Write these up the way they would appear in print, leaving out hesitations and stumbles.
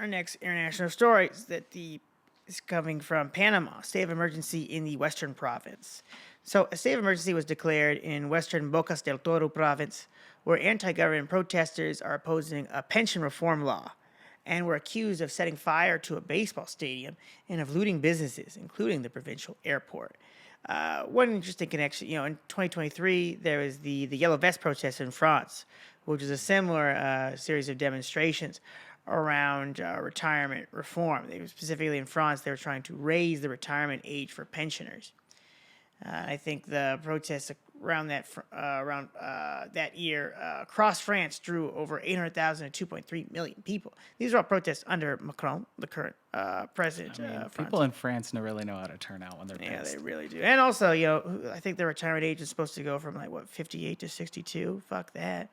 our next international story is coming from Panama, state of emergency in the western province. So, a state of emergency was declared in western Bocas del Toro province, where anti-government protesters are opposing a pension reform law and were accused of setting fire to a baseball stadium and of looting businesses, including the provincial airport. One interesting connection, in 2023, there was the Yellow Vest protest in France, which is a similar series of demonstrations around retirement reform. Specifically in France, they were trying to raise the retirement age for pensioners. I think the protests around that year across France drew over 800,000 to 2.3 million people. These are all protests under Macron, the current president. People in France really know how to turn out when they're pissed. Yeah, they really do. And also, I think the retirement age is supposed to go from 58 to 62. Fuck that.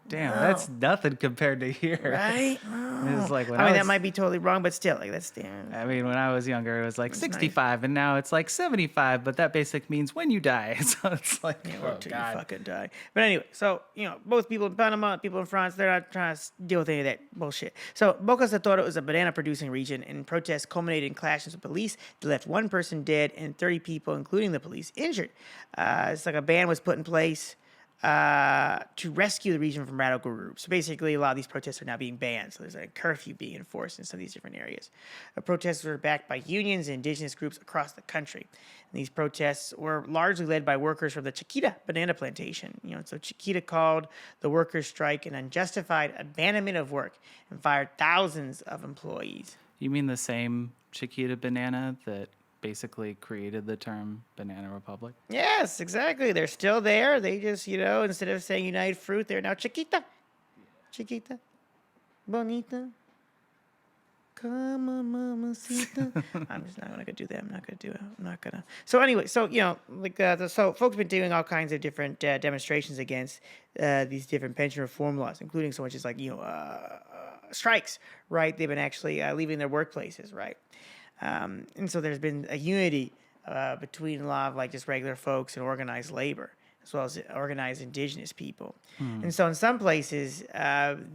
Damn, that's nothing compared to here. Right? It's like that might be totally wrong, but still, that's damn. I mean, when I was younger, it was 65, and now it's 75. But that basically means when you die. So it's God, you fucking die. But anyway, so both people in Panama and people in France, they're not trying to deal with any of that bullshit. So Bocas del Toro is a banana-producing region, and protests culminated in clashes with police that left one person dead and 30 people, including the police, injured. It's like a ban was put in place to rescue the region from radical groups. So basically, a lot of these protests are now being banned. So there's a curfew being enforced in some of these different areas. The protests were backed by unions and indigenous groups across the country. And these protests were largely led by workers from the Chiquita banana plantation. So Chiquita called the workers' strike an unjustified abandonment of work and fired thousands of employees. You mean the same Chiquita banana that basically created the term Banana Republic? Yes, exactly. They're still there. They just, instead of saying United Fruit, they're now Chiquita. Chiquita. Bonita. Come on, mamacita. I'm just not going to do that. I'm not going to do it. I'm not going to. So anyway, so, so folks have been doing all kinds of different demonstrations against these different pension reform laws, including so much as strikes, right? They've been actually leaving their workplaces, right? And so there's been a unity between a lot of just regular folks and organized labor, as well as organized indigenous people. And so in some places,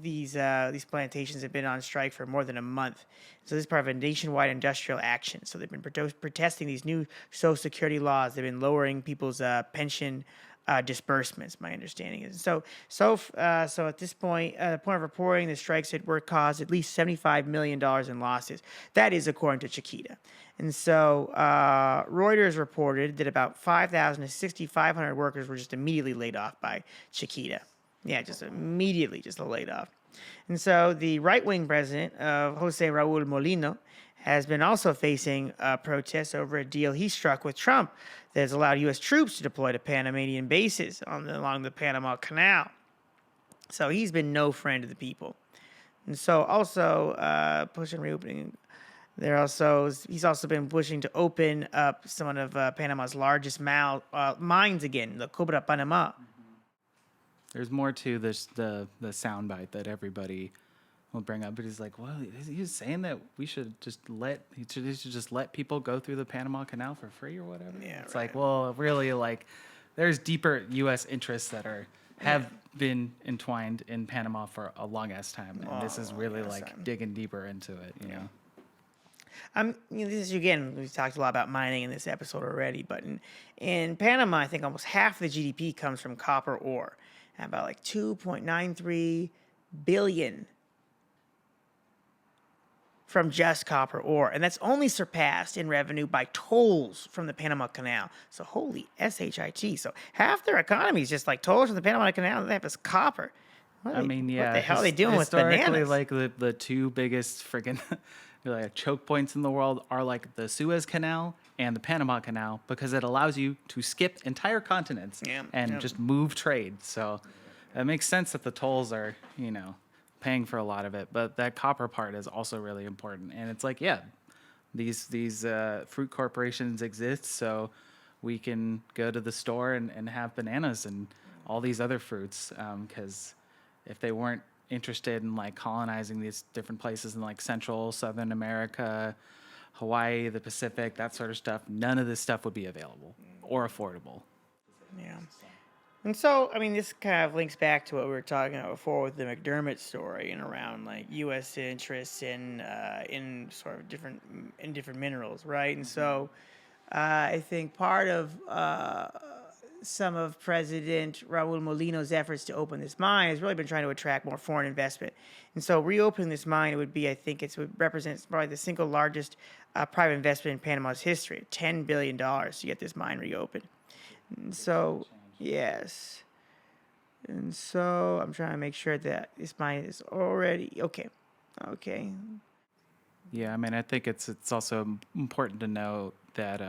these plantations have been on strike for more than a month. So this is part of a nationwide industrial action. So they've been protesting these new Social Security laws. They've been lowering people's pension disbursements, my understanding is. So at this point, point of reporting, the strikes were caused at least $75 million in losses. That is according to Chiquita. And so Reuters reported that about 5,000 to 6,500 workers were just immediately laid off by Chiquita. Yeah, just immediately just laid off. And so the right-wing president, Jose Raul Molino, has been also facing protests over a deal he struck with Trump that has allowed U.S. troops to deploy to Panamanian bases along the Panama Canal. So he's been no friend of the people. And so also pushing reopening. He's also been pushing to open up some of Panama's largest mines again, the Cobra Panama. There's more to this the soundbite that everybody will bring up, but he's like, well, he's saying that we should just let people go through the Panama Canal for free or whatever. Yeah, it's right. like, well, really, there's deeper U.S. interests that have been entwined in Panama for a long ass time, and this is really digging deeper into it, you know. This is, again, we talked a lot about mining in this episode already, but in Panama, I think almost half the GDP comes from copper ore, and about 2.93 billion from just copper ore. And that's only surpassed in revenue by tolls from the Panama Canal. So holy SHIT. So half their economy is just tolls from the Panama Canal, and they have this copper. What the hell are they doing with bananas? The two biggest friggin' choke points in the world are the Suez Canal and the Panama Canal, because it allows you to skip entire continents and just move trade. So it makes sense that the tolls are, paying for a lot of it, but that copper part is also really important. And it's these fruit corporations exist so we can go to the store and have bananas and all these other fruits, because if they weren't interested in colonizing these different places in Central, Southern America, Hawaii, the Pacific, that sort of stuff, none of this stuff would be available or affordable. Yeah. And so, I mean, this kind of links back to what we were talking about before with the McDermott story and around like U.S. interests in sort of different minerals, right? And so, I think part of some of President Raul Molino's efforts to open this mine has really been trying to attract more foreign investment. And so, reopening this mine would be, I think, would represent probably the single largest private investment in Panama's history, $10 billion to get this mine reopened. And so, yes. And so I'm trying to make sure that this mine is already okay. Okay. Yeah, I mean, I think it's also important to note that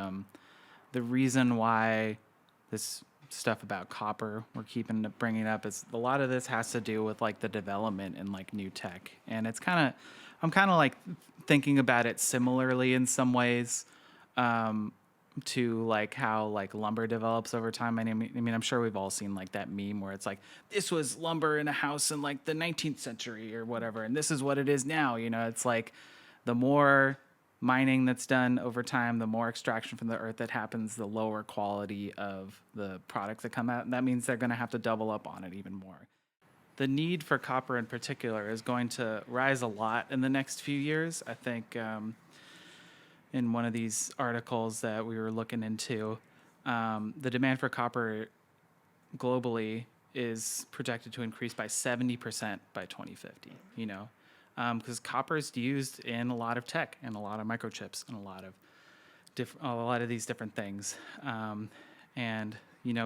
the reason why this stuff about copper we're keeping bringing up is a lot of this has to do with like the development in like new tech, and I'm kind of like thinking about it similarly in some ways to like how like lumber develops over time. I mean, I'm sure we've all seen like that meme where it's like this was lumber in a house in like the 19th century or whatever, and this is what it is now. It's like the more mining that's done over time, the more extraction from the earth that happens, the lower quality of the products that come out. And that means they're going to have to double up on it even more. The need for copper in particular is going to rise a lot in the next few years. I think in one of these articles that we were looking into, the demand for copper globally is projected to increase by 70% by 2050, because copper is used in a lot of tech and a lot of microchips and a lot of these different things. And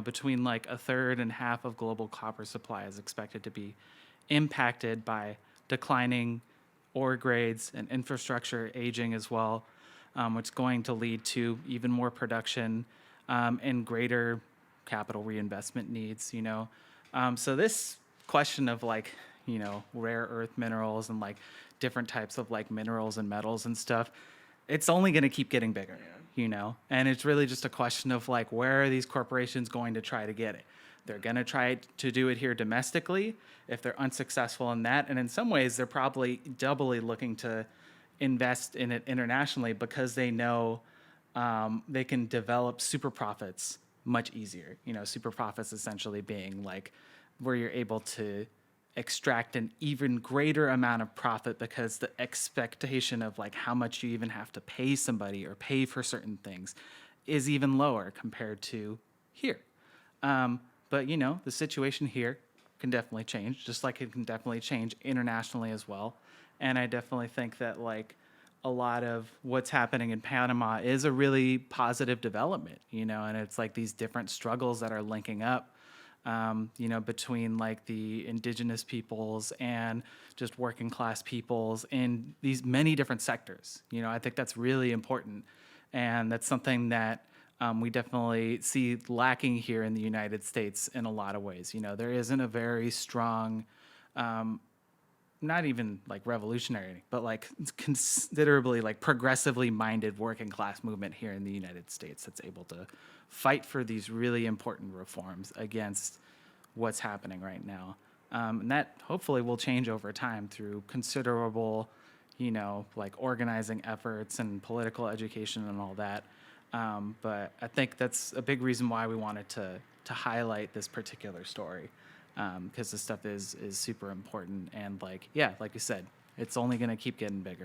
between like a third and half of global copper supply is expected to be impacted by declining ore grades and infrastructure aging as well, which is going to lead to even more production and greater capital reinvestment needs. So this question of like, rare earth minerals and like different types of like minerals and metals and stuff, it's only going to keep getting bigger, and it's really just a question of like, where are these corporations going to try to get it? They're going to try to do it here domestically. If they're unsuccessful in that, and in some ways they're probably doubly looking to invest in it internationally because they know they can develop super profits much easier. Super profits essentially being like where you're able to extract an even greater amount of profit because the expectation of like how much you even have to pay somebody or pay for certain things is even lower compared to here. But the situation here can definitely change, just like it can definitely change internationally as well. And I definitely think that like a lot of what's happening in Panama is a really positive development, and it's like these different struggles that are linking up, between like the indigenous peoples and just working class peoples in these many different sectors. I think that's really important. And that's something that we definitely see lacking here in the United States in a lot of ways. There isn't a very strong, not even like revolutionary, but like considerably like progressively minded working class movement here in the United States that's able to fight for these really important reforms against what's happening right now. And that hopefully will change over time through considerable, like organizing efforts and political education and all that. But I think that's a big reason why we wanted to highlight this particular story, because this stuff is super important. And like, yeah, like you said, it's only going to keep getting bigger.